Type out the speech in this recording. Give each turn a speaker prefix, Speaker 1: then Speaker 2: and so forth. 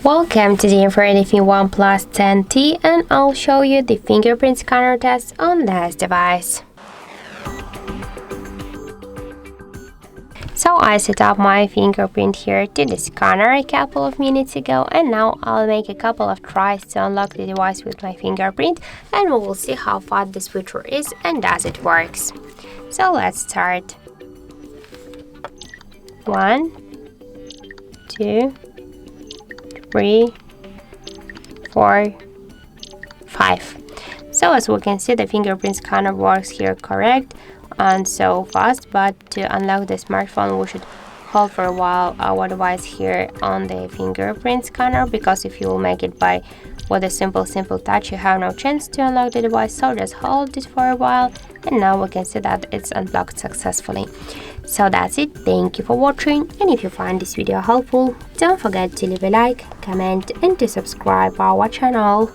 Speaker 1: Welcome to the informative OnePlus 10T, and I'll show you the fingerprint scanner test on this device. So I set up my fingerprint here to the scanner a couple of minutes ago, and now I'll make a couple of tries to unlock the device with my fingerprint, and we will see how fast this feature is and does it works. So let's start. 1, 2, 3, 4, 5. So as we can see, the fingerprint scanner works here correct and so fast, but to unlock the smartphone we should hold for a while our device here on the fingerprint scanner, because if you will make it by with a simple touch, you have no chance to unlock the device. So just hold it for a while, and now we can see that it's unlocked successfully. So that's it. Thank you for watching, and if you find this video helpful, don't forget to leave a like, comment and to subscribe our channel.